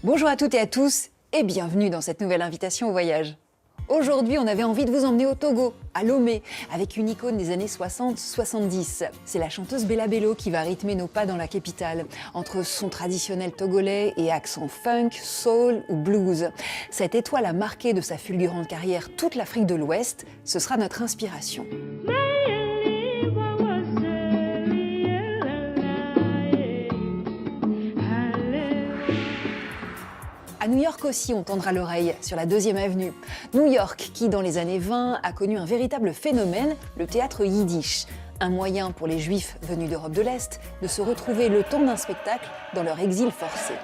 Bonjour à toutes et à tous et bienvenue dans cette nouvelle invitation au voyage. Aujourd'hui, on avait envie de vous emmener au Togo, à Lomé, avec une icône des années 60-70. C'est la chanteuse Bella Bello qui va rythmer nos pas dans la capitale, entre son traditionnel togolais et accent funk, soul ou blues. Cette étoile a marqué de sa fulgurante carrière toute l'Afrique de l'Ouest, ce sera notre inspiration. À New York aussi, on tendra l'oreille sur la 2e avenue. New York, qui dans les années 20 a connu un véritable phénomène, le théâtre yiddish. Un moyen pour les Juifs venus d'Europe de l'Est de se retrouver le temps d'un spectacle dans leur exil forcé.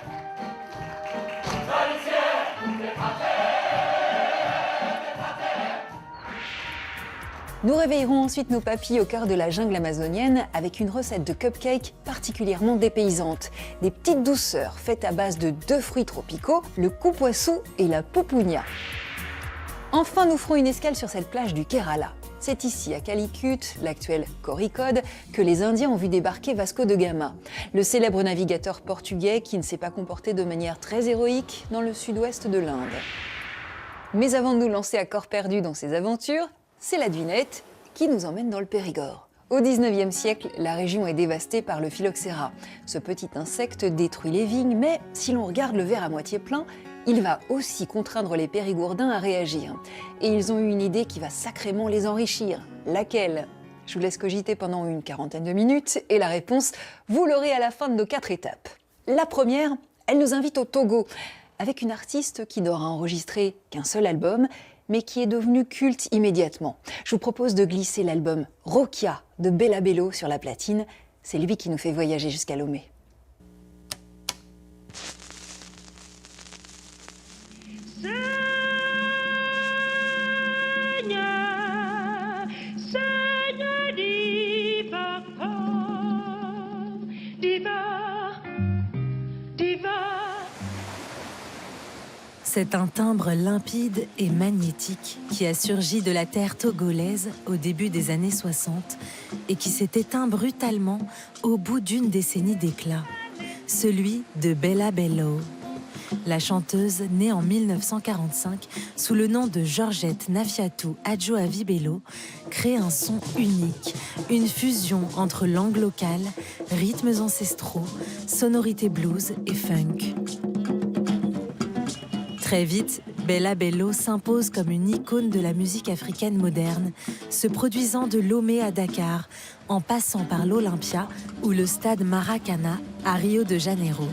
Nous réveillerons ensuite nos papilles au cœur de la jungle amazonienne avec une recette de cupcake particulièrement dépaysante. Des petites douceurs faites à base de 2 fruits tropicaux, le cupuaçu et la pupunia. Enfin, nous ferons une escale sur cette plage du Kerala. C'est ici, à Calicut, l'actuel Coricode, que les Indiens ont vu débarquer Vasco de Gama, le célèbre navigateur portugais qui ne s'est pas comporté de manière très héroïque dans le sud-ouest de l'Inde. Mais avant de nous lancer à corps perdu dans ces aventures, c'est la devinette qui nous emmène dans le Périgord. Au 19e siècle, la région est dévastée par le phylloxéra. Ce petit insecte détruit les vignes, mais si l'on regarde le verre à moitié plein, il va aussi contraindre les Périgourdins à réagir. Et ils ont eu une idée qui va sacrément les enrichir. Laquelle? Je vous laisse cogiter pendant une quarantaine de minutes et la réponse, vous l'aurez à la fin de nos 4 étapes. La première, elle nous invite au Togo, avec une artiste qui n'aura enregistré qu'un seul album, mais qui est devenu culte immédiatement. Je vous propose de glisser l'album Rokia de Bella Bello sur la platine. C'est lui qui nous fait voyager jusqu'à Lomé. C'est un timbre limpide et magnétique qui a surgi de la terre togolaise au début des années 60 et qui s'est éteint brutalement au bout d'une décennie d'éclat. Celui de Bella Bello. La chanteuse, née en 1945 sous le nom de Georgette Nafiatou Adjoavi Bello, crée un son unique, une fusion entre langue locale, rythmes ancestraux, sonorités blues et funk. Très vite, Bella Bello s'impose comme une icône de la musique africaine moderne, se produisant de Lomé à Dakar, en passant par l'Olympia ou le stade Maracana à Rio de Janeiro.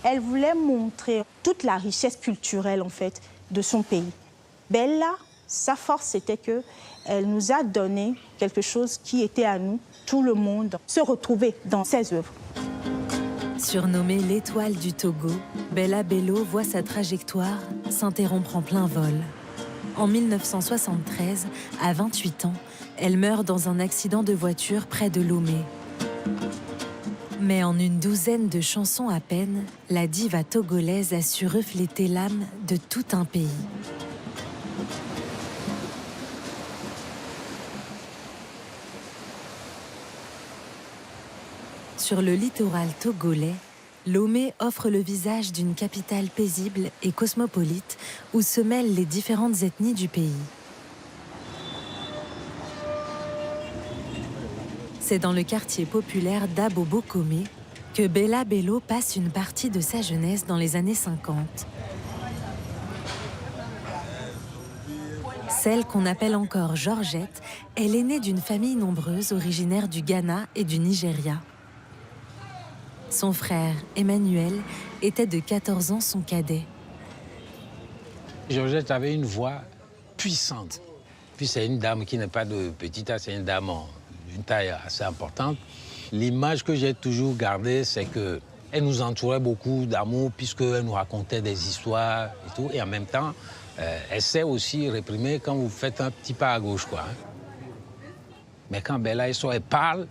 Elle voulait montrer toute la richesse culturelle en fait de son pays. Bella, sa force c'était que elle nous a donné quelque chose qui était à nous, tout le monde se retrouvait dans ses œuvres. Surnommée l'étoile du Togo, Bella Bello voit sa trajectoire s'interrompre en plein vol. En 1973, à 28 ans, elle meurt dans un accident de voiture près de Lomé. Mais en une douzaine de chansons à peine, la diva togolaise a su refléter l'âme de tout un pays. Sur le littoral togolais, Lomé offre le visage d'une capitale paisible et cosmopolite où se mêlent les différentes ethnies du pays. C'est dans le quartier populaire d'Abobokome que Bella Bello passe une partie de sa jeunesse dans les années 50. Celle qu'on appelle encore Georgette est l'aînée d'une famille nombreuse originaire du Ghana et du Nigeria. Son frère, Emmanuel, était de 14 ans son cadet. Georgette avait une voix puissante. Puis c'est une dame qui n'est pas de petite taille, c'est une dame d'une taille assez importante. L'image que j'ai toujours gardée, c'est qu'elle nous entourait beaucoup d'amour puisqu'elle nous racontait des histoires et tout. Et en même temps, elle sait aussi réprimer quand vous faites un petit pas à gauche, quoi. Mais quand Bella elle parle,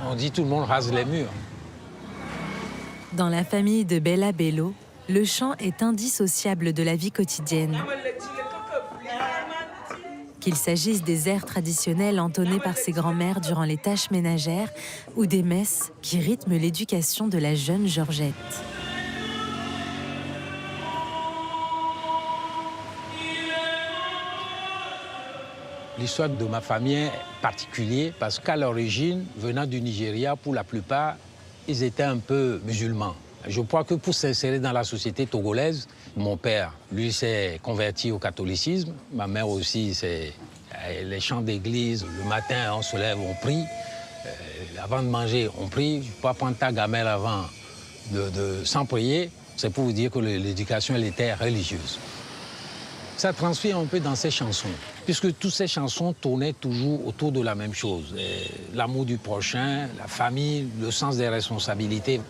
on dit tout le monde rase les murs. Dans la famille de Bella Bello, le chant est indissociable de la vie quotidienne. qu'il s'agisse des airs traditionnels entonnés par ses grands-mères durant les tâches ménagères ou des messes qui rythment l'éducation de la jeune Georgette. L'histoire de ma famille est particulière parce qu'à l'origine, venant du Nigeria, pour la plupart, ils étaient un peu musulmans. Je crois que pour s'insérer dans la société togolaise, mon père, lui, s'est converti au catholicisme. Ma mère aussi, c'est les chants d'église. Le matin, on se lève, on prie. Avant de manger, on prie. Je ne peux pas prendre ta gamelle avant sans prier. C'est pour vous dire que l'éducation, elle était religieuse. Ça transpire un peu dans ces chansons, puisque toutes ces chansons tournaient toujours autour de la même chose. L'amour du prochain, la famille, le sens des responsabilités.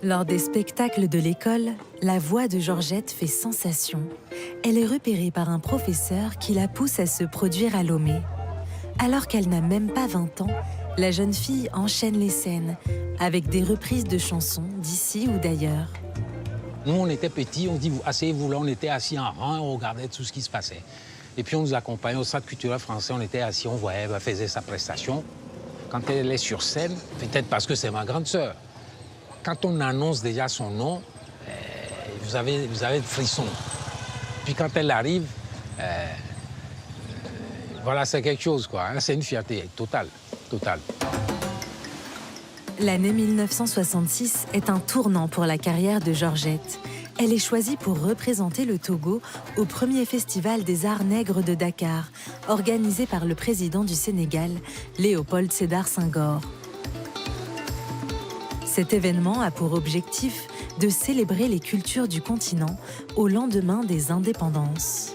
Lors des spectacles de l'école, la voix de Georgette fait sensation. Elle est repérée par un professeur qui la pousse à se produire à Lomé. Alors qu'elle n'a même pas 20 ans, la jeune fille enchaîne les scènes avec des reprises de chansons d'ici ou d'ailleurs. Nous, on était petits, on dit asseyez-vous là, on était assis en rang, on regardait tout ce qui se passait. Et puis on nous accompagnait au Centre culturel français, on était assis, on voyait, elle faisait sa prestation. Quand elle est sur scène, peut-être parce que c'est ma grande sœur, quand on annonce déjà son nom, vous avez le frisson. Puis quand elle arrive, voilà, c'est quelque chose, quoi. Hein, c'est une fierté totale, totale. L'année 1966 est un tournant pour la carrière de Georgette. Elle est choisie pour représenter le Togo au premier festival des arts nègres de Dakar, organisé par le président du Sénégal, Léopold Sédar Senghor. Cet événement a pour objectif de célébrer les cultures du continent au lendemain des indépendances.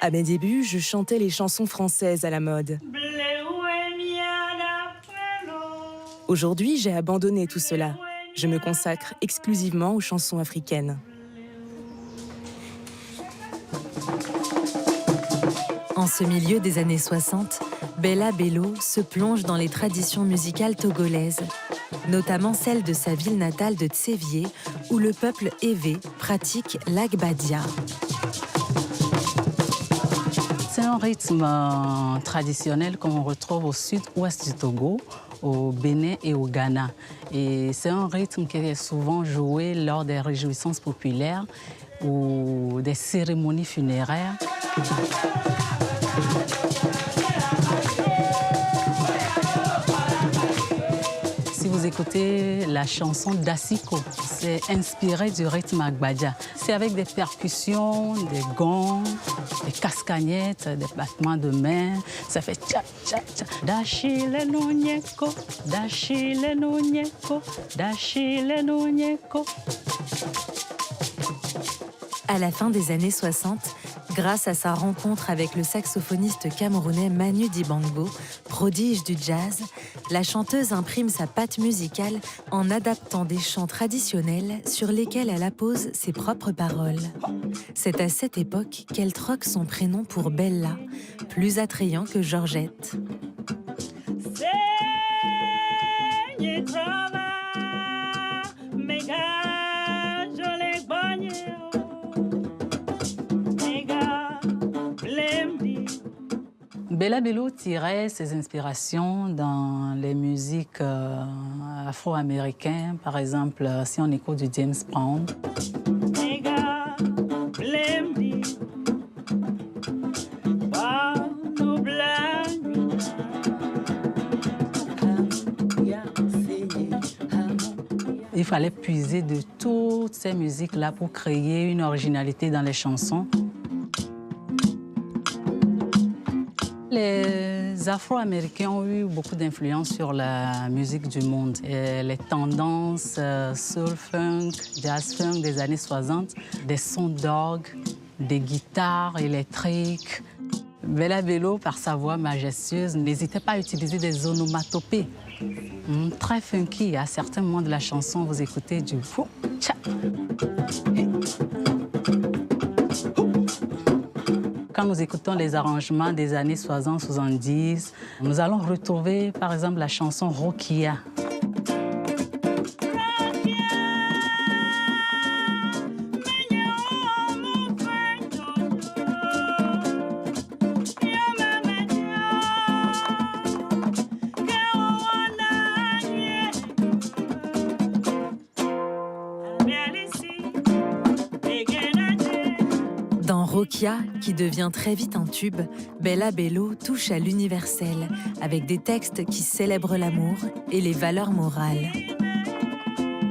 À mes débuts, je chantais les chansons françaises à la mode. Aujourd'hui, j'ai abandonné tout cela. Je me consacre exclusivement aux chansons africaines. En ce milieu des années 60, Bella Bello se plonge dans les traditions musicales togolaises, notamment celle de sa ville natale de Tsévié, où le peuple Evé pratique l'agbadia. C'est un rythme traditionnel qu'on retrouve au sud-ouest du Togo, au Bénin et au Ghana. Et c'est un rythme qui est souvent joué lors des réjouissances populaires ou des cérémonies funéraires. Si vous écoutez la chanson d'Asiko, c'est inspiré du rythme agbadia. C'est avec des percussions, des gons, des cascagnettes, des battements de mains. Ça fait tcha tcha tcha. Dachile no nyeko, dachile no nyeko, dachile no nyeko. À la fin des années 60, grâce à sa rencontre avec le saxophoniste camerounais Manu Dibango, prodige du jazz, la chanteuse imprime sa patte musicale en adaptant des chants traditionnels sur lesquels elle appose ses propres paroles. C'est à cette époque qu'elle troque son prénom pour Bella, plus attrayant que Georgette. Bella Bello tirait ses inspirations dans les musiques afro-américaines. Par exemple, si on écoute du James Brown. Il fallait puiser de toutes ces musiques-là pour créer une originalité dans les chansons. Les Afro-Américains ont eu beaucoup d'influence sur la musique du monde. Et les tendances soul funk, jazz funk des années 60, des sons d'orgue, des guitares électriques. Bella Bello, par sa voix majestueuse, n'hésitait pas à utiliser des onomatopées très funky. À certains moments de la chanson, vous écoutez du fou, tcha. Quand nous écoutons les arrangements des années 60-70, nous allons retrouver par exemple la chanson Rokia. Dans Rokia, qui devient très vite un tube, Bella Bello touche à l'universel, avec des textes qui célèbrent l'amour et les valeurs morales.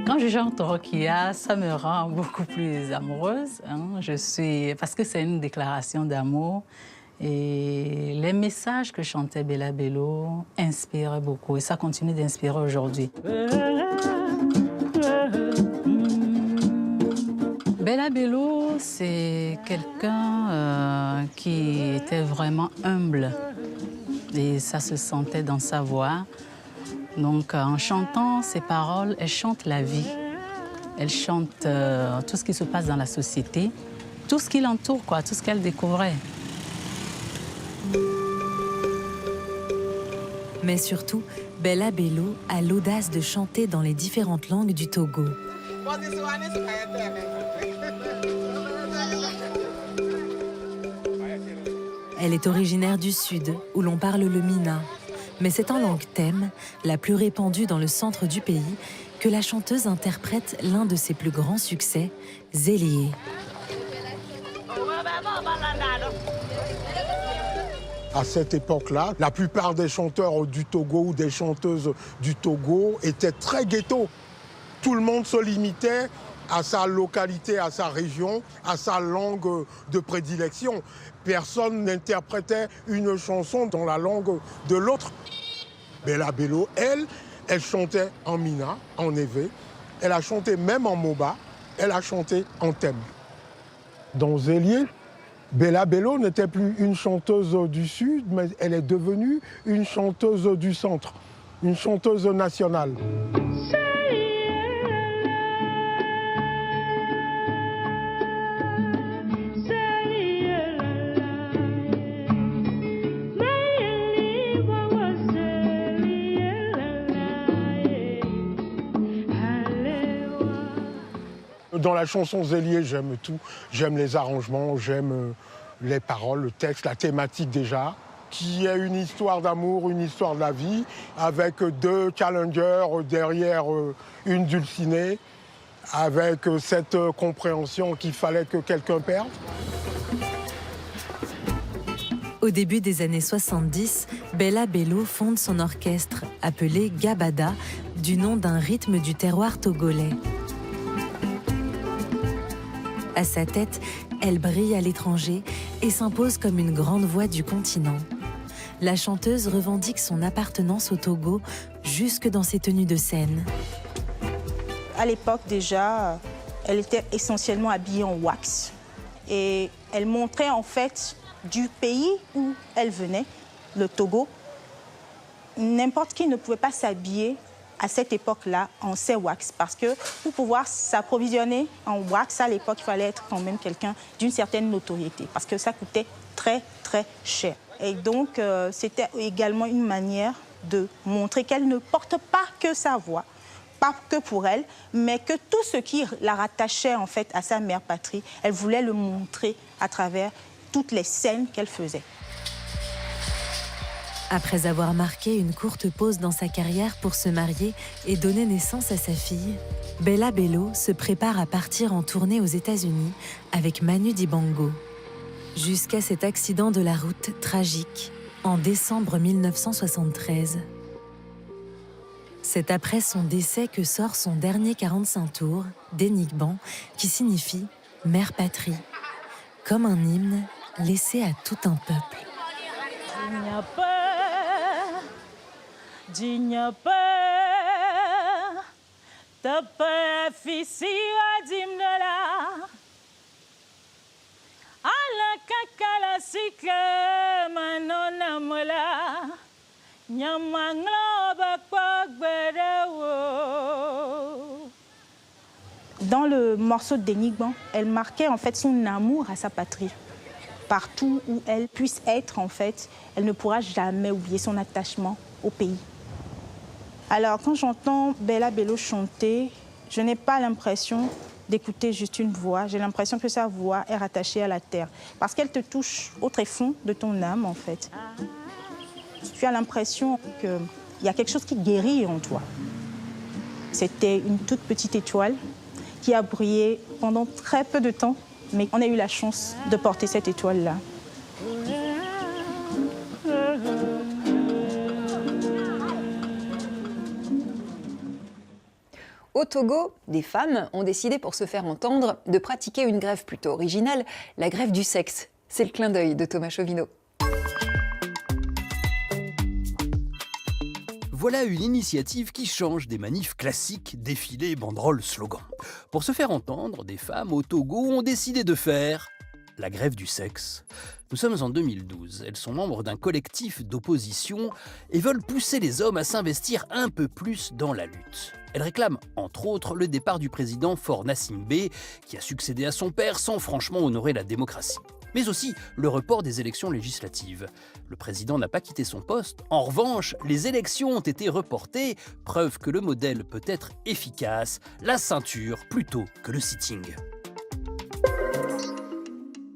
Quand je chante Rokia, ça me rend beaucoup plus amoureuse. Parce que c'est une déclaration d'amour. Et les messages que chantait Bella Bello inspiraient beaucoup. Et ça continue d'inspirer aujourd'hui. Bella Bello, c'est quelqu'un qui était vraiment humble. Et ça se sentait dans sa voix. Donc, en chantant ses paroles, elle chante la vie. Elle chante tout ce qui se passe dans la société, tout ce qui l'entoure, quoi, tout ce qu'elle découvrait. Mais surtout, Bella Bello a l'audace de chanter dans les différentes langues du Togo. Elle est originaire du Sud, où l'on parle le mina. Mais c'est en langue thème, la plus répandue dans le centre du pays, que la chanteuse interprète l'un de ses plus grands succès, Zélié. À cette époque-là, la plupart des chanteurs du Togo ou des chanteuses du Togo étaient très ghetto. Tout le monde se limitait à sa localité, à sa région, à sa langue de prédilection. Personne n'interprétait une chanson dans la langue de l'autre. Bella Bello, elle chantait en mina, en évé. Elle a chanté même en moba. Elle a chanté en thème. Dans Zélié, Bella Bello n'était plus une chanteuse du Sud, mais elle est devenue une chanteuse du Centre, une chanteuse nationale. Dans la chanson Zélié, j'aime tout. J'aime les arrangements, j'aime les paroles, le texte, la thématique déjà, qui est une histoire d'amour, une histoire de la vie, avec deux challengers derrière une dulcinée, avec cette compréhension qu'il fallait que quelqu'un perde. Au début des années 70, Bella Bello fonde son orchestre, appelé Gabada, du nom d'un rythme du terroir togolais. À sa tête, elle brille à l'étranger et s'impose comme une grande voix du continent. La chanteuse revendique son appartenance au Togo jusque dans ses tenues de scène. À l'époque déjà, elle était essentiellement habillée en wax. Et elle montrait en fait du pays où elle venait, le Togo. N'importe qui ne pouvait pas s'habiller à cette époque-là en ces wax, parce que pour pouvoir s'approvisionner en wax, à l'époque, il fallait être quand même quelqu'un d'une certaine notoriété, parce que ça coûtait très, très cher. Et donc, c'était également une manière de montrer qu'elle ne porte pas que sa voix, pas que pour elle, mais que tout ce qui la rattachait en fait à sa mère patrie, elle voulait le montrer à travers toutes les scènes qu'elle faisait. Après avoir marqué une courte pause dans sa carrière pour se marier et donner naissance à sa fille, Bella Bello se prépare à partir en tournée aux États-Unis avec Manu Dibango. Jusqu'à cet accident de la route tragique en décembre 1973. C'est après son décès que sort son dernier 45 tours, d'Enigban, qui signifie « Mère Patrie », comme un hymne laissé à tout un peuple. Digne peur, ta peur fils d'hymne là, à la Dans le morceau d'Énigme, elle marquait en fait son amour à sa patrie. Partout où elle puisse être, en fait, elle ne pourra jamais oublier son attachement au pays. Alors, quand j'entends Bella Bello chanter, je n'ai pas l'impression d'écouter juste une voix. J'ai l'impression que sa voix est rattachée à la terre. Parce qu'elle te touche au tréfonds de ton âme, en fait. Tu as l'impression qu'il y a quelque chose qui guérit en toi. C'était une toute petite étoile qui a brillé pendant très peu de temps, mais on a eu la chance de porter cette étoile-là. Au Togo, des femmes ont décidé pour se faire entendre de pratiquer une grève plutôt originale, la grève du sexe. C'est le clin d'œil de Thomas Chauvineau. Voilà une initiative qui change des manifs classiques, défilés, banderoles, slogans. Pour se faire entendre, des femmes au Togo ont décidé de faire la grève du sexe. Nous sommes en 2012, elles sont membres d'un collectif d'opposition et veulent pousser les hommes à s'investir un peu plus dans la lutte. Elles réclament, entre autres, le départ du président Faure Gnassingbé, qui a succédé à son père sans franchement honorer la démocratie. Mais aussi le report des élections législatives. Le président n'a pas quitté son poste. En revanche, les élections ont été reportées, preuve que le modèle peut être efficace, la ceinture plutôt que le sitting.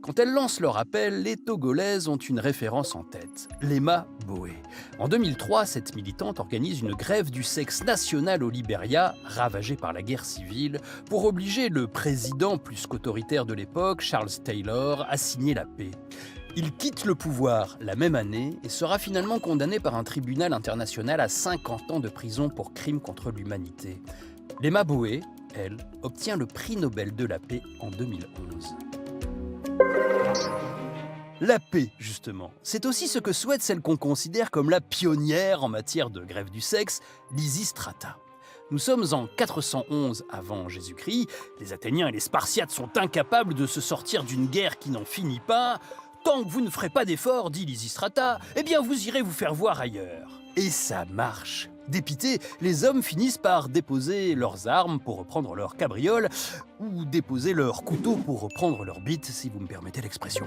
Quand elles lancent leur appel, les Togolaises ont une référence en tête, Léma Boé. En 2003, cette militante organise une grève du sexe nationale au Libéria, ravagé par la guerre civile, pour obliger le président plus qu'autoritaire de l'époque, Charles Taylor, à signer la paix. Il quitte le pouvoir la même année et sera finalement condamné par un tribunal international à 50 ans de prison pour crimes contre l'humanité. Léma Boé, elle, obtient le prix Nobel de la paix en 2011. La paix, justement, c'est aussi ce que souhaite celle qu'on considère comme la pionnière en matière de grève du sexe, Lysistrata. Nous sommes en 411 avant Jésus-Christ, les Athéniens et les Spartiates sont incapables de se sortir d'une guerre qui n'en finit pas. Tant que vous ne ferez pas d'efforts, dit Lysistrata, eh bien vous irez vous faire voir ailleurs. Et ça marche. Dépités, les hommes finissent par déposer leurs armes pour reprendre leur cabriole, ou déposer leurs couteaux pour reprendre leur bite, si vous me permettez l'expression.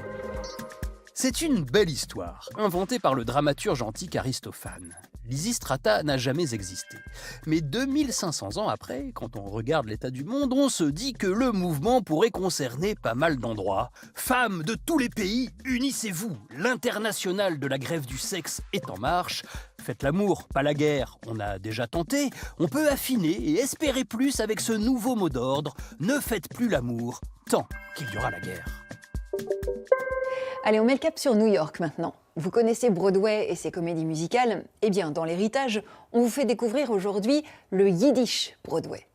C'est une belle histoire, inventée par le dramaturge antique Aristophane. Lysistrata n'a jamais existé. Mais 2500 ans après, quand on regarde l'état du monde, on se dit que le mouvement pourrait concerner pas mal d'endroits. Femmes de tous les pays, unissez-vous! L'international de la grève du sexe est en marche. Faites l'amour, pas la guerre, on a déjà tenté. On peut affiner et espérer plus avec ce nouveau mot d'ordre. Ne faites plus l'amour, tant qu'il y aura la guerre. Allez, on met le cap sur New York maintenant. Vous connaissez Broadway et ses comédies musicales? Eh bien, dans l'héritage, on vous fait découvrir aujourd'hui le Yiddish Broadway.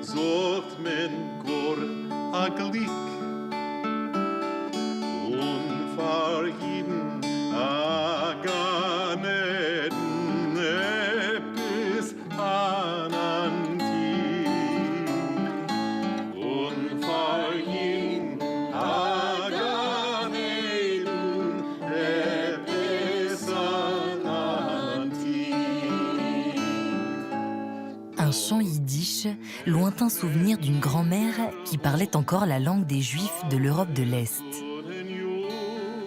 Zocht men kor aglik und vergeben aganen epis ananti und vergeben aganen epis ananti. Un chant yiddish, lointain souvenir d'une grand-mère qui parlait encore la langue des Juifs de l'Europe de l'Est.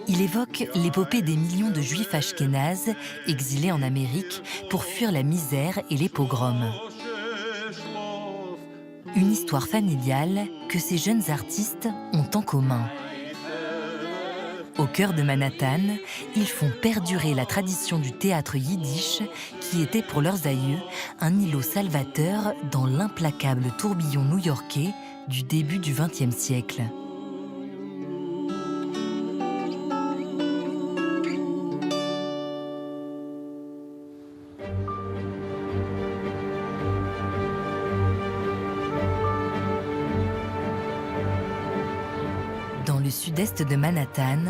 Il évoque l'épopée des millions de Juifs ashkénazes exilés en Amérique pour fuir la misère et les pogroms. Une histoire familiale que ces jeunes artistes ont en commun. Au cœur de Manhattan, ils font perdurer la tradition du théâtre yiddish qui était pour leurs aïeux un îlot salvateur dans l'implacable tourbillon new-yorkais du début du XXe siècle. sud-est de Manhattan,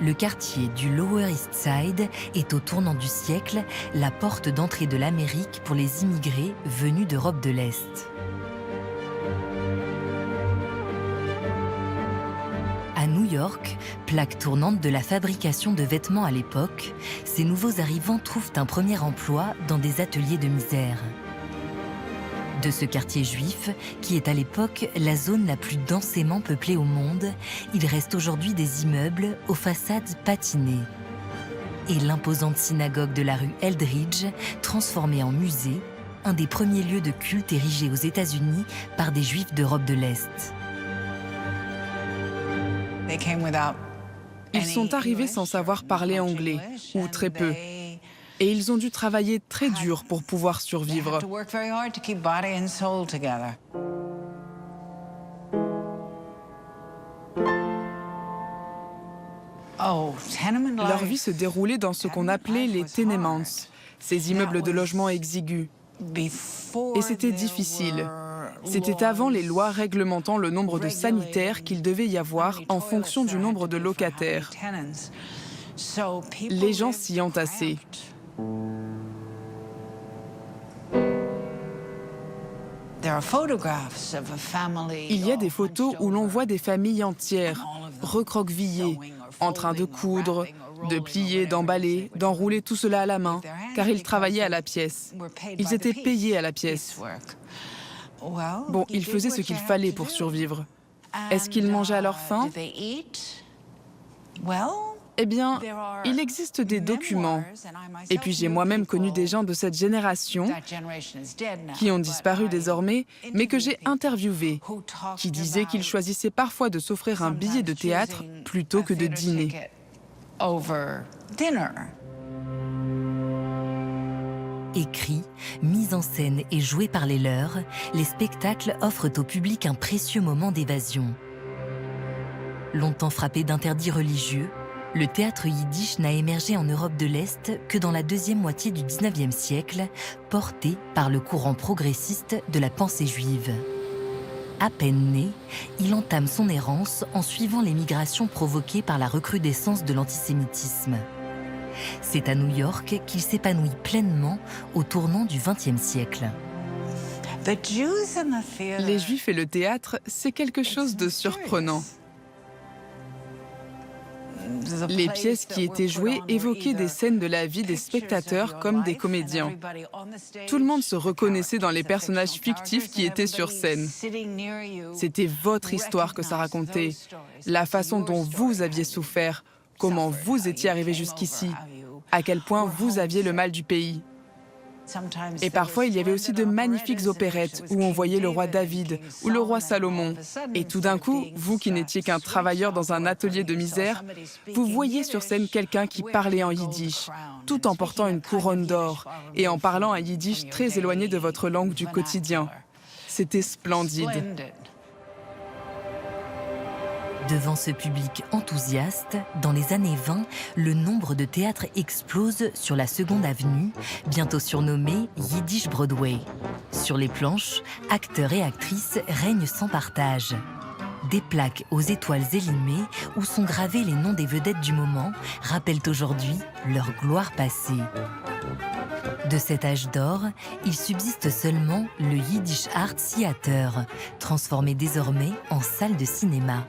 le quartier du Lower East Side est au tournant du siècle la porte d'entrée de l'Amérique pour les immigrés venus d'Europe de l'Est. À New York, plaque tournante de la fabrication de vêtements à l'époque, ces nouveaux arrivants trouvent un premier emploi dans des ateliers de misère. De ce quartier juif, qui est à l'époque la zone la plus densément peuplée au monde, il reste aujourd'hui des immeubles aux façades patinées. Et l'imposante synagogue de la rue Eldridge, transformée en musée, un des premiers lieux de culte érigés aux États-Unis par des juifs d'Europe de l'Est. Ils sont arrivés sans savoir parler anglais, ou très peu. Et ils ont dû travailler très dur pour pouvoir survivre. Leur vie se déroulait dans ce qu'on appelait les tenements, ces immeubles de logement exigus. Et c'était difficile. C'était avant les lois réglementant le nombre de sanitaires qu'il devait y avoir en fonction du nombre de locataires. Les gens s'y entassaient. Il y a des photos où l'on voit des familles entières, recroquevillées, en train de coudre, de plier, d'emballer, d'enrouler tout cela à la main, car ils travaillaient à la pièce. Ils étaient payés à la pièce. Bon, ils faisaient ce qu'il fallait pour survivre. Est-ce qu'ils mangeaient à leur faim? Eh bien, il existe des documents. Et puis j'ai moi-même connu des gens de cette génération qui ont disparu désormais, mais que j'ai interviewés, qui disaient qu'ils choisissaient parfois de s'offrir un billet de théâtre plutôt que de dîner. Écrits, mis en scène et joués par les leurs, les spectacles offrent au public un précieux moment d'évasion. Longtemps frappé d'interdits religieux, le théâtre yiddish n'a émergé en Europe de l'Est que dans la deuxième moitié du XIXe siècle, porté par le courant progressiste de la pensée juive. À peine né, il entame son errance en suivant les migrations provoquées par la recrudescence de l'antisémitisme. C'est à New York qu'il s'épanouit pleinement au tournant du XXe siècle. Les Juifs et le théâtre, c'est quelque chose de surprenant. Les pièces qui étaient jouées évoquaient des scènes de la vie des spectateurs comme des comédiens. Tout le monde se reconnaissait dans les personnages fictifs qui étaient sur scène. C'était votre histoire que ça racontait, la façon dont vous aviez souffert, comment vous étiez arrivé jusqu'ici, à quel point vous aviez le mal du pays. Et parfois, il y avait aussi de magnifiques opérettes où on voyait le roi David ou le roi Salomon. Et tout d'un coup, vous qui n'étiez qu'un travailleur dans un atelier de misère, vous voyiez sur scène quelqu'un qui parlait en yiddish, tout en portant une couronne d'or et en parlant un yiddish très éloigné de votre langue du quotidien. C'était splendide. Devant ce public enthousiaste, dans les années 20, le nombre de théâtres explose sur la Seconde Avenue, bientôt surnommé Yiddish Broadway. Sur les planches, acteurs et actrices règnent sans partage. Des plaques aux étoiles élimées où sont gravés les noms des vedettes du moment rappellent aujourd'hui leur gloire passée. De cet âge d'or, il subsiste seulement le Yiddish Art Theater, transformé désormais en salle de cinéma.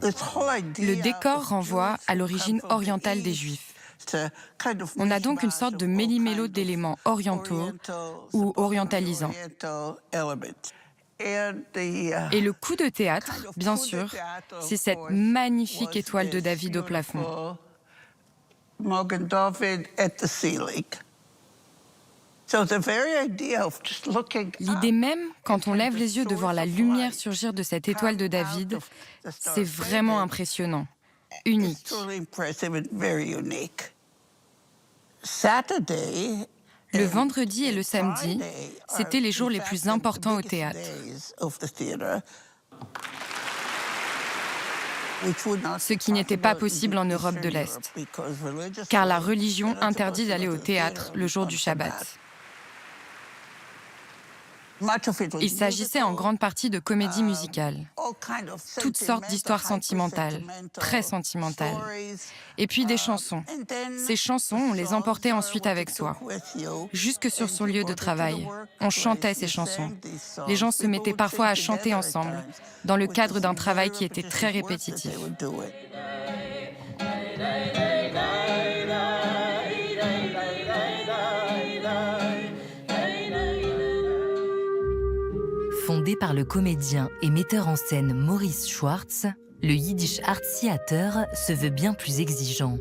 Le décor renvoie à l'origine orientale des Juifs. On a donc une sorte de méli-mélo d'éléments orientaux ou orientalisants. Et le coup de théâtre, bien sûr, c'est cette magnifique étoile de David au plafond. L'idée même, quand on lève les yeux de voir la lumière surgir de cette étoile de David, c'est vraiment impressionnant, unique. Le vendredi et le samedi, c'était les jours les plus importants au théâtre. Ce qui n'était pas possible en Europe de l'Est, car la religion interdit d'aller au théâtre le jour du Shabbat. Il s'agissait en grande partie de comédies musicales, toutes sortes d'histoires sentimentales, très sentimentales, et puis des chansons. Ces chansons, on les emportait ensuite avec soi, jusque sur son lieu de travail. On chantait ces chansons. Les gens se mettaient parfois à chanter ensemble, dans le cadre d'un travail qui était très répétitif. Fondé par le comédien et metteur en scène Maurice Schwartz, le Yiddish Art Theater se veut bien plus exigeant.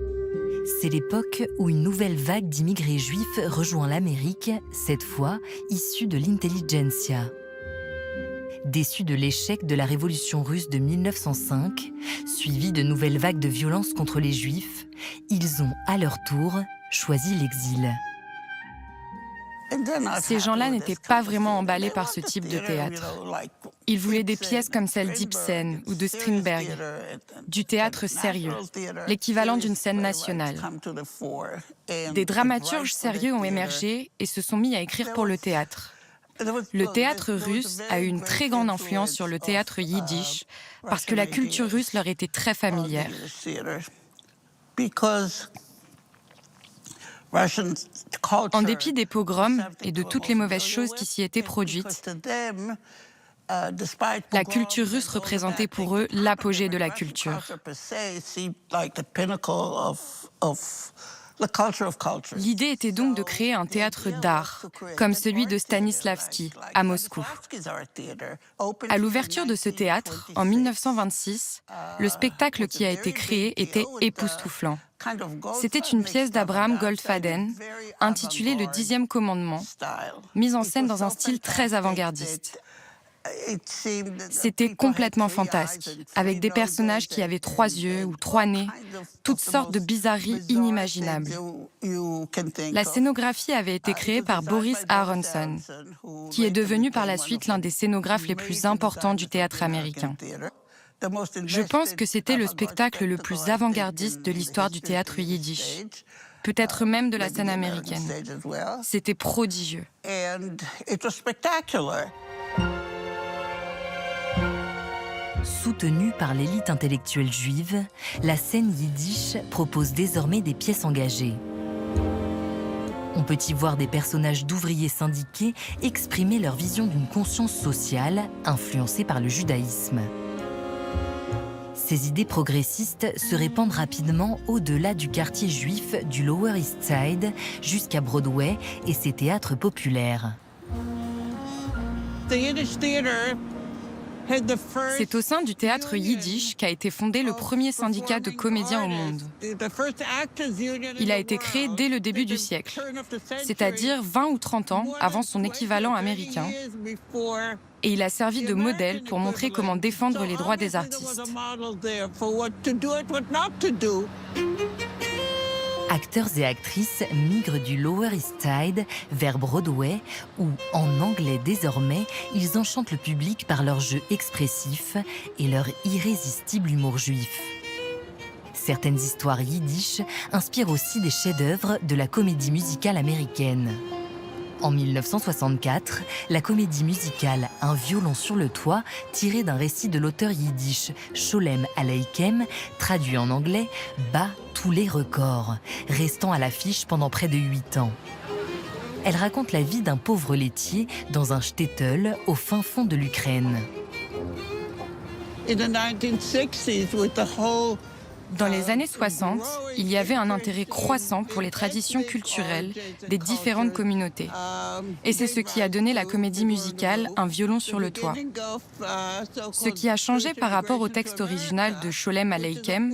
C'est l'époque où une nouvelle vague d'immigrés juifs rejoint l'Amérique, cette fois issue de l'intelligentsia. Déçus de l'échec de la révolution russe de 1905, suivie de nouvelles vagues de violence contre les juifs, ils ont, à leur tour, choisi l'exil. Ces gens-là n'étaient pas vraiment emballés par ce type de théâtre. Ils voulaient des pièces comme celle d'Ibsen ou de Strindberg, du théâtre sérieux, l'équivalent d'une scène nationale. Des dramaturges sérieux ont émergé et se sont mis à écrire pour le théâtre. Le théâtre russe a eu une très grande influence sur le théâtre yiddish parce que la culture russe leur était très familière. En dépit des pogroms et de toutes les mauvaises choses qui s'y étaient produites, la culture russe représentait pour eux l'apogée de la culture. L'idée était donc de créer un théâtre d'art, comme celui de Stanislavski, à Moscou. À l'ouverture de ce théâtre, en 1926, le spectacle qui a été créé était époustouflant. C'était une pièce d'Abraham Goldfaden, intitulée Le 10e commandement, mise en scène dans un style très avant-gardiste. C'était complètement fantasque, avec des personnages qui avaient 3 yeux ou 3 nez, toutes sortes de bizarreries inimaginables. La scénographie avait été créée par Boris Aronson, qui est devenu par la suite l'un des scénographes les plus importants du théâtre américain. Je pense que c'était le spectacle le plus avant-gardiste de l'histoire du théâtre yiddish, peut-être même de la scène américaine. C'était prodigieux. Soutenue par l'élite intellectuelle juive, la scène yiddish propose désormais des pièces engagées. On peut y voir des personnages d'ouvriers syndiqués exprimer leur vision d'une conscience sociale influencée par le judaïsme. Ces idées progressistes se répandent rapidement au-delà du quartier juif du Lower East Side jusqu'à Broadway et ses théâtres populaires. C'est au sein du théâtre yiddish qu'a été fondé le premier syndicat de comédiens au monde. Il a été créé dès le début du siècle, c'est-à-dire 20 ou 30 ans avant son équivalent américain, et il a servi de modèle pour montrer comment défendre les droits des artistes. Acteurs et actrices migrent du Lower East Side vers Broadway où, en anglais désormais, ils enchantent le public par leur jeu expressif et leur irrésistible humour juif. Certaines histoires yiddish inspirent aussi des chefs-d'œuvre de la comédie musicale américaine. En 1964, la comédie musicale Un violon sur le toit, tirée d'un récit de l'auteur yiddish Sholem Aleichem, traduit en anglais, bat tous les records, restant à l'affiche pendant près de 8 ans. Elle raconte la vie d'un pauvre laitier dans un shtetl au fin fond de l'Ukraine. Dans les années 60, il y avait un intérêt croissant pour les traditions culturelles des différentes communautés. Et c'est ce qui a donné la comédie musicale Un violon sur le toit. Ce qui a changé par rapport au texte original de Sholem Aleichem,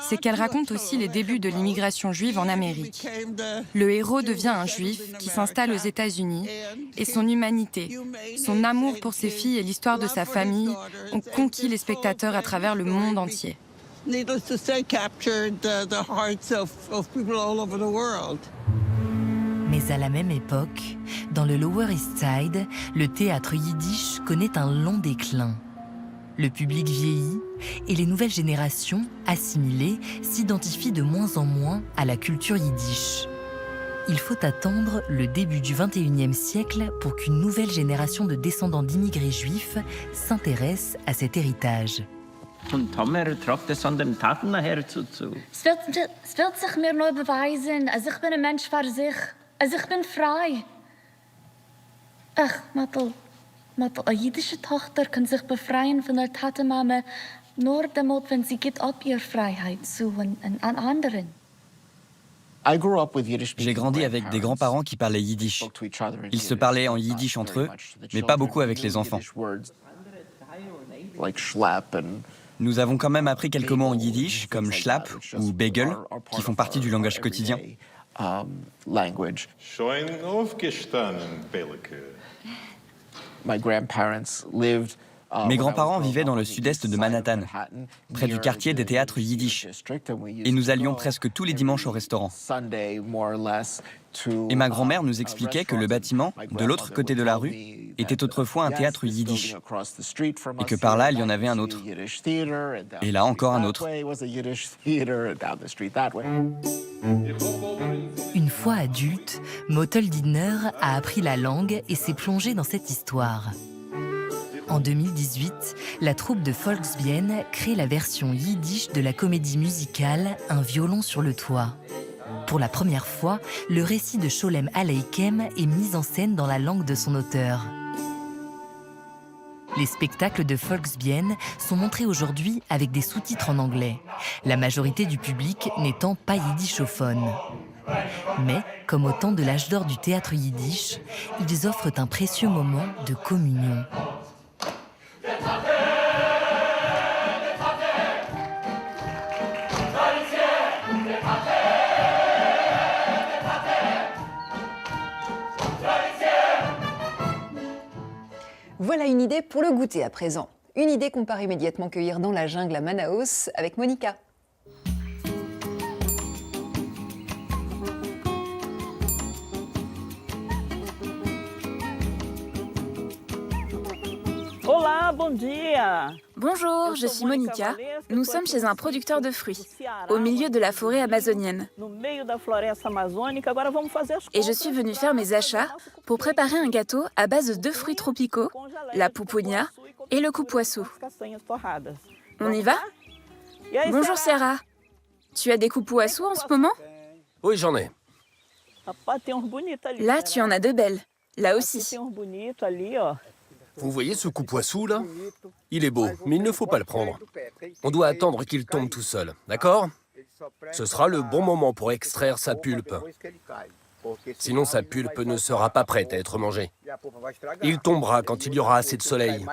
c'est qu'elle raconte aussi les débuts de l'immigration juive en Amérique. Le héros devient un juif qui s'installe aux États-Unis et son humanité, son amour pour ses filles et l'histoire de sa famille ont conquis les spectateurs à travers le monde entier. Needless to say, captured the hearts of people all over the world. Mais à la même époque, dans le Lower East Side, le théâtre yiddish connaît un long déclin. Le public vieillit et les nouvelles générations, assimilées, s'identifient de moins en moins à la culture yiddish. il faut attendre le début du XXIe siècle pour qu'une nouvelle génération de descendants d'immigrés juifs s'intéresse à cet héritage. Es wird sich mir neu beweisen, als ich bin ein Mensch für sich, als ich bin frei. Ach, Mattel, eine jüdische Tochter kann sich befreien von der Tatenmama nur damit, wenn sie gibt ab ihre Freiheit zu an anderen. J'ai grandi avec des grands-parents qui parlaient yiddish. Ils se parlaient en yiddish entre eux, mais pas beaucoup avec les enfants. Nous avons quand même appris quelques mots en yiddish, comme schlapp ou bagel, qui font partie du langage quotidien. Schon aufgestanden, Belke. Mes grands-parents vivaient dans le sud-est de Manhattan, près du quartier des théâtres yiddish. Et nous allions presque tous les dimanches au restaurant. Et ma grand-mère nous expliquait que le bâtiment, de l'autre côté de la rue, était autrefois un théâtre yiddish. Et que par là, il y en avait un autre. Et là, encore un autre. Une fois adulte, Motel Didner a appris la langue et s'est plongé dans cette histoire. En 2018, la troupe de Volksbien crée la version yiddish de la comédie musicale Un violon sur le toit. Pour la première fois, le récit de Sholem Aleichem est mis en scène dans la langue de son auteur. Les spectacles de Volksbien sont montrés aujourd'hui avec des sous-titres en anglais, la majorité du public n'étant pas yiddishophone. Mais, comme au temps de l'âge d'or du théâtre yiddish, ils offrent un précieux moment de communion. Voilà une idée pour le goûter à présent. Une idée qu'on part immédiatement cueillir dans la jungle à Manaus avec Monica. Olá, bom dia. Bonjour, je suis Monica. Nous sommes chez un producteur de fruits, au milieu de la forêt amazonienne. Et je suis venue faire mes achats pour préparer un gâteau à base de 2 fruits tropicaux, la pupunha et le cupuaçu. On y va? Bonjour Sarah. Tu as des cupuaçu en ce moment? Oui, j'en ai. Là, tu en as 2 belles. Là aussi. Vous voyez ce cupuaçu là? Il est beau, mais il ne faut pas le prendre. On doit attendre qu'il tombe tout seul, d'accord? Ce sera le bon moment pour extraire sa pulpe. Sinon, sa pulpe ne sera pas prête à être mangée. Il tombera quand il y aura assez de soleil.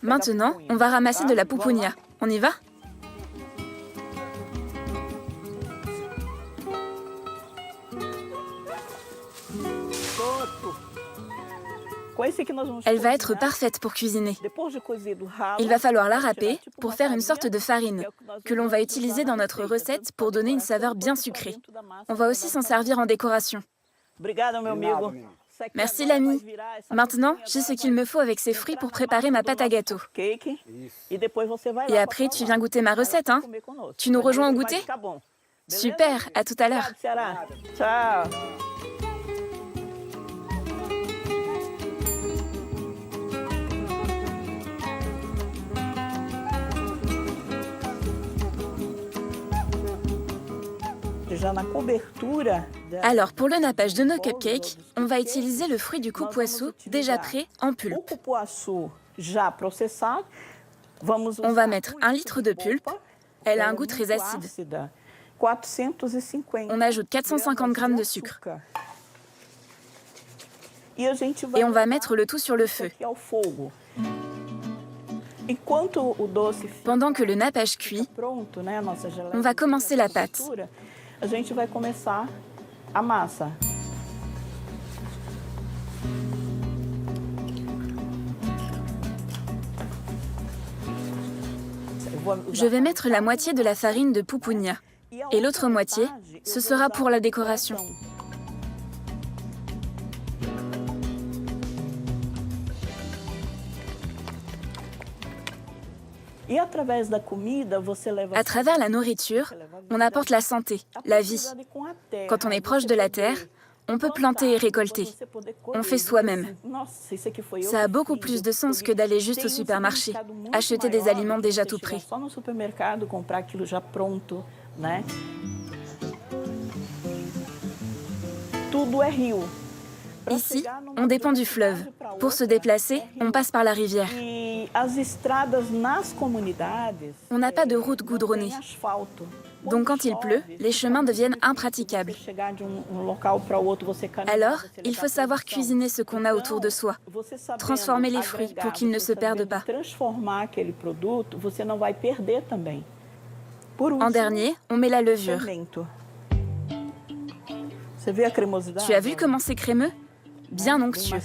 Maintenant, on va ramasser de la pupunha. On y va? Elle va être parfaite pour cuisiner. Il va falloir la râper pour faire une sorte de farine que l'on va utiliser dans notre recette pour donner une saveur bien sucrée. On va aussi s'en servir en décoration. Merci l'ami. Maintenant, j'ai ce qu'il me faut avec ces fruits pour préparer ma pâte à gâteau. Et après, tu viens goûter ma recette, hein? Tu nous rejoins au goûter? Super, à tout à l'heure. Alors, pour le nappage de nos cupcakes, on va utiliser le fruit du cupuaçu déjà prêt en pulpe. On va mettre 1 litre de pulpe. Elle a un goût très acide. On ajoute 450 g de sucre. Et on va mettre le tout sur le feu. Pendant que le nappage cuit, on va commencer la pâte. Je vais mettre la moitié de la farine de pupunha et l'autre moitié, ce sera pour la décoration. À travers la nourriture, on apporte la santé, la vie. Quand on est proche de la terre, on peut planter et récolter. On fait soi-même. Ça a beaucoup plus de sens que d'aller juste au supermarché, acheter des aliments déjà tout prêts. Ici, on dépend du fleuve. Pour se déplacer, on passe par la rivière. On n'a pas de route goudronnée. Donc quand il pleut, les chemins deviennent impraticables. Alors, il faut savoir cuisiner ce qu'on a autour de soi, transformer les fruits pour qu'ils ne se perdent pas. En dernier, on met la levure. Tu as vu comment c'est crémeux? Bien onctueux.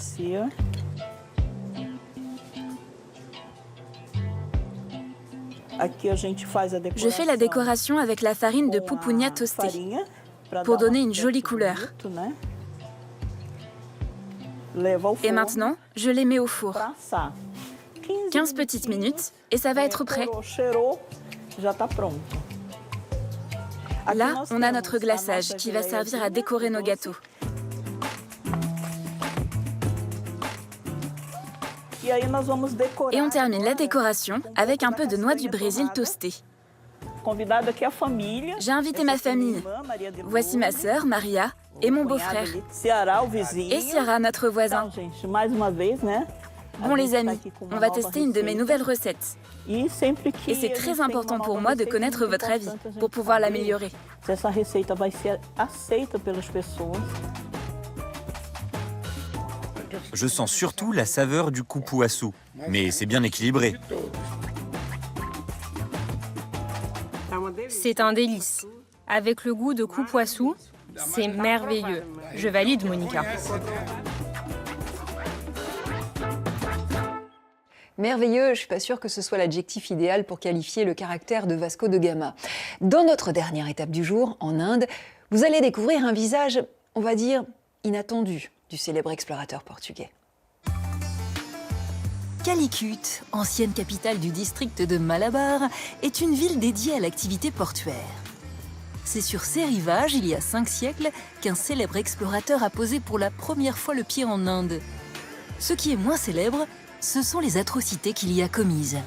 Je fais la décoration avec la farine de pupunha toastée pour donner une jolie couleur. Et maintenant, je les mets au four. 15 petites minutes et ça va être prêt. Là, on a notre glaçage qui va servir à décorer nos gâteaux. Et on termine la décoration avec un peu de noix du Brésil toastée. J'ai invité ma famille. Voici ma sœur, Maria, et mon beau-frère. Et Ciara, notre voisin. Bon les amis, on va tester une de mes nouvelles recettes. Et c'est très important pour moi de connaître votre avis pour pouvoir l'améliorer. Je sens surtout la saveur du cupuaçu, mais c'est bien équilibré. C'est un délice. Avec le goût de cupuaçu, c'est merveilleux. Je valide, Monica. Merveilleux, je ne suis pas sûre que ce soit l'adjectif idéal pour qualifier le caractère de Vasco de Gama. Dans notre dernière étape du jour, en Inde, vous allez découvrir un visage, on va dire, inattendu du célèbre explorateur portugais. Calicut, ancienne capitale du district de Malabar, est une ville dédiée à l'activité portuaire. C'est sur ses rivages, il y a 5 siècles, qu'un célèbre explorateur a posé pour la première fois le pied en Inde. Ce qui est moins célèbre, ce sont les atrocités qu'il y a commises.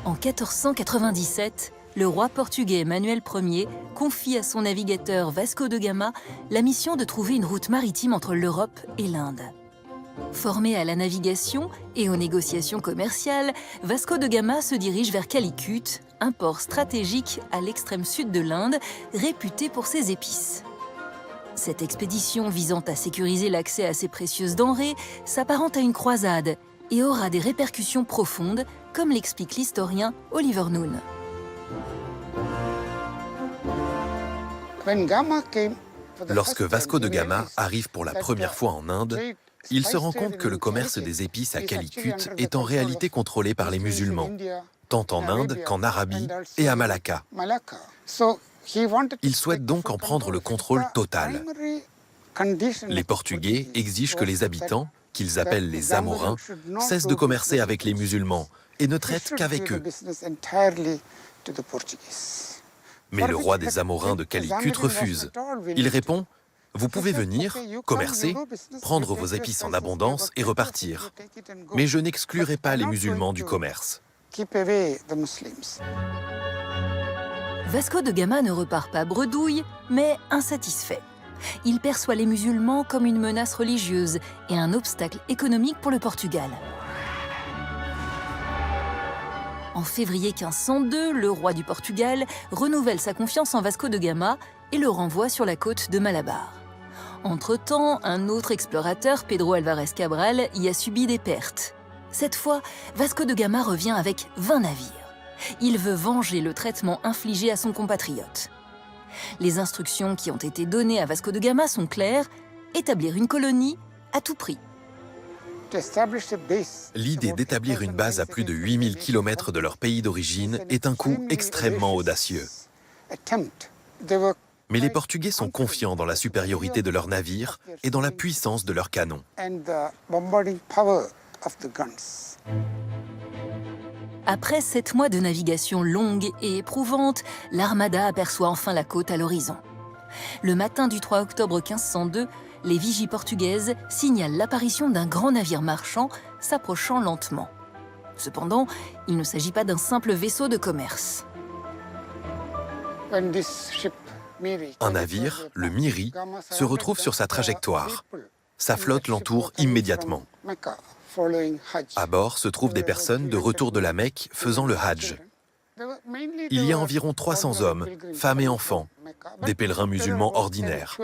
En 1497, le roi portugais Manuel Ier confie à son navigateur Vasco de Gama la mission de trouver une route maritime entre l'Europe et l'Inde. Formé à la navigation et aux négociations commerciales, Vasco de Gama se dirige vers Calicut, un port stratégique à l'extrême sud de l'Inde, réputé pour ses épices. Cette expédition visant à sécuriser l'accès à ces précieuses denrées s'apparente à une croisade et aura des répercussions profondes, comme l'explique l'historien Oliver Noon. Lorsque Vasco de Gama arrive pour la première fois en Inde, il se rend compte que le commerce des épices à Calicut est en réalité contrôlé par les musulmans, tant en Inde qu'en Arabie et à Malacca. Il souhaite donc en prendre le contrôle total. Les Portugais exigent que les habitants, qu'ils appellent les Amorains, cessent de commercer avec les musulmans et ne traitent qu'avec eux. Mais le roi des Amorains de Calicut refuse. Il répond: « Vous pouvez venir, commercer, prendre vos épices en abondance et repartir. Mais je n'exclurai pas les musulmans du commerce. » Vasco de Gama ne repart pas bredouille, mais insatisfait. Il perçoit les musulmans comme une menace religieuse et un obstacle économique pour le Portugal. En février 1502, le roi du Portugal renouvelle sa confiance en Vasco de Gama et le renvoie sur la côte de Malabar. Entre-temps, un autre explorateur, Pedro Álvares Cabral, y a subi des pertes. Cette fois, Vasco de Gama revient avec 20 navires. Il veut venger le traitement infligé à son compatriote. Les instructions qui ont été données à Vasco de Gama sont claires: établir une colonie à tout prix. L'idée d'établir une base à plus de 8000 km de leur pays d'origine est un coup extrêmement audacieux. Mais les Portugais sont confiants dans la supériorité de leurs navires et dans la puissance de leurs canons. Après 7 mois de navigation longue et éprouvante, l'armada aperçoit enfin la côte à l'horizon. Le matin du 3 octobre 1502, les vigies portugaises signalent l'apparition d'un grand navire marchand s'approchant lentement. Cependant, il ne s'agit pas d'un simple vaisseau de commerce. Un navire, le Miri, se retrouve sur sa trajectoire. Sa flotte l'entoure immédiatement. À bord se trouvent des personnes de retour de la Mecque faisant le Hajj. Il y a environ 300 hommes, femmes et enfants, des pèlerins musulmans ordinaires.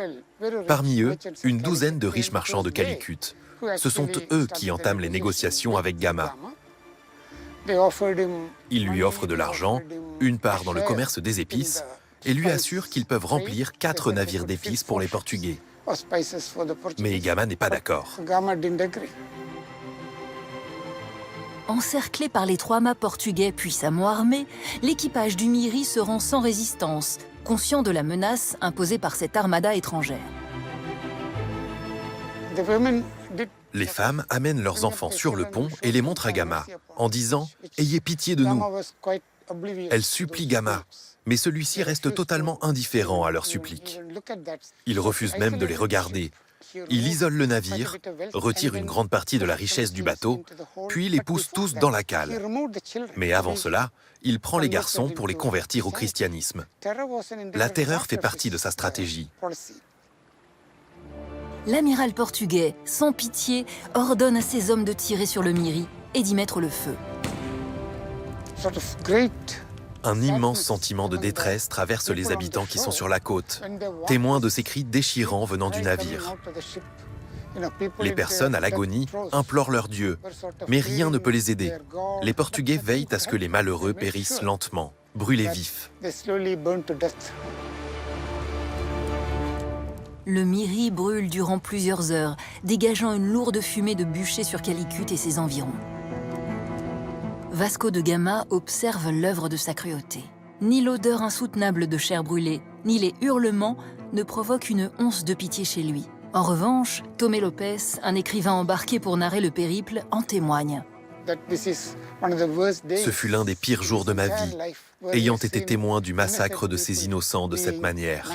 Parmi eux, une douzaine de riches marchands de Calicut. Ce sont eux qui entament les négociations avec Gama. Ils lui offrent de l'argent, une part dans le commerce des épices, et lui assurent qu'ils peuvent remplir 4 navires d'épices pour les Portugais. Mais Gama n'est pas d'accord. Encerclé par les 3 mâts portugais puissamment armés, l'équipage du Miri se rend sans résistance, conscient de la menace imposée par cette armada étrangère. Les femmes amènent leurs enfants sur le pont et les montrent à Gama, en disant « Ayez pitié de nous ». Elles supplient Gama, mais celui-ci reste totalement indifférent à leurs suppliques. Il refuse même de les regarder. Il isole le navire, retire une grande partie de la richesse du bateau, puis les pousse tous dans la cale. Mais avant cela, il prend les garçons pour les convertir au christianisme. La terreur fait partie de sa stratégie. L'amiral portugais, sans pitié, ordonne à ses hommes de tirer sur le Miri et d'y mettre le feu. Un immense sentiment de détresse traverse les habitants qui sont sur la côte, témoins de ces cris déchirants venant du navire. Les personnes à l'agonie implorent leur Dieu, mais rien ne peut les aider. Les Portugais veillent à ce que les malheureux périssent lentement, brûlés vifs. Le Miri brûle durant plusieurs heures, dégageant une lourde fumée de bûcher sur Calicut et ses environs. Vasco de Gama observe l'œuvre de sa cruauté. Ni l'odeur insoutenable de chair brûlée, ni les hurlements ne provoquent une once de pitié chez lui. En revanche, Tomé Lopez, un écrivain embarqué pour narrer le périple, en témoigne. Ce fut l'un des pires jours de ma vie, ayant été témoin du massacre de ces innocents de cette manière.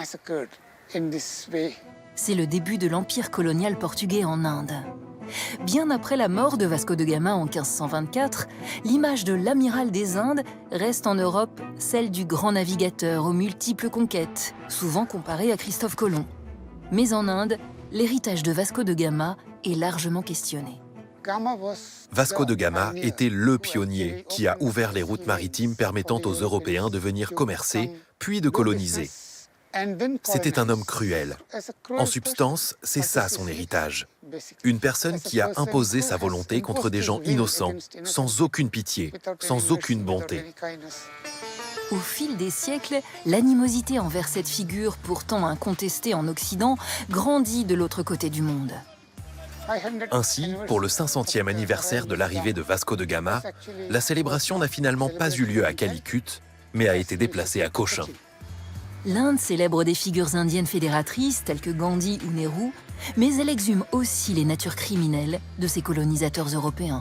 C'est le début de l'empire colonial portugais en Inde. Bien après la mort de Vasco de Gama en 1524, l'image de l'amiral des Indes reste en Europe celle du grand navigateur aux multiples conquêtes, souvent comparé à Christophe Colomb. Mais en Inde, l'héritage de Vasco de Gama est largement questionné. Vasco de Gama était le pionnier qui a ouvert les routes maritimes permettant aux Européens de venir commercer, puis de coloniser. C'était un homme cruel. En substance, c'est ça son héritage. Une personne qui a imposé sa volonté contre des gens innocents, sans aucune pitié, sans aucune bonté. Au fil des siècles, l'animosité envers cette figure pourtant incontestée en Occident grandit de l'autre côté du monde. Ainsi, pour le 500e anniversaire de l'arrivée de Vasco de Gama, la célébration n'a finalement pas eu lieu à Calicut, mais a été déplacée à Cochin. L'Inde célèbre des figures indiennes fédératrices telles que Gandhi ou Nehru, mais elle exhume aussi les natures criminelles de ses colonisateurs européens.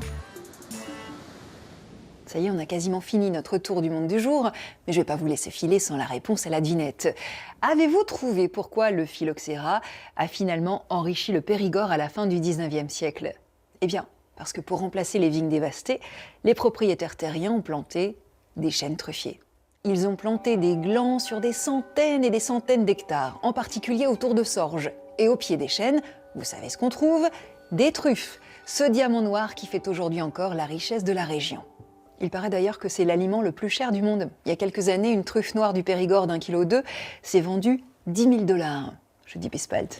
Ça y est, on a quasiment fini notre tour du monde du jour, mais je ne vais pas vous laisser filer sans la réponse à la devinette. Avez-vous trouvé pourquoi le phylloxéra a finalement enrichi le Périgord à la fin du 19e siècle? Eh bien, parce que pour remplacer les vignes dévastées, les propriétaires terriens ont planté des chênes truffiers. Ils ont planté des glands sur des centaines et des centaines d'hectares, en particulier autour de Sorges. Et au pied des chênes, vous savez ce qu'on trouve? Des truffes, ce diamant noir qui fait aujourd'hui encore la richesse de la région. Il paraît d'ailleurs que c'est l'aliment le plus cher du monde. Il y a quelques années, une truffe noire du Périgord d'1,2 kg s'est vendue 10 000 $. Je dis bis bald.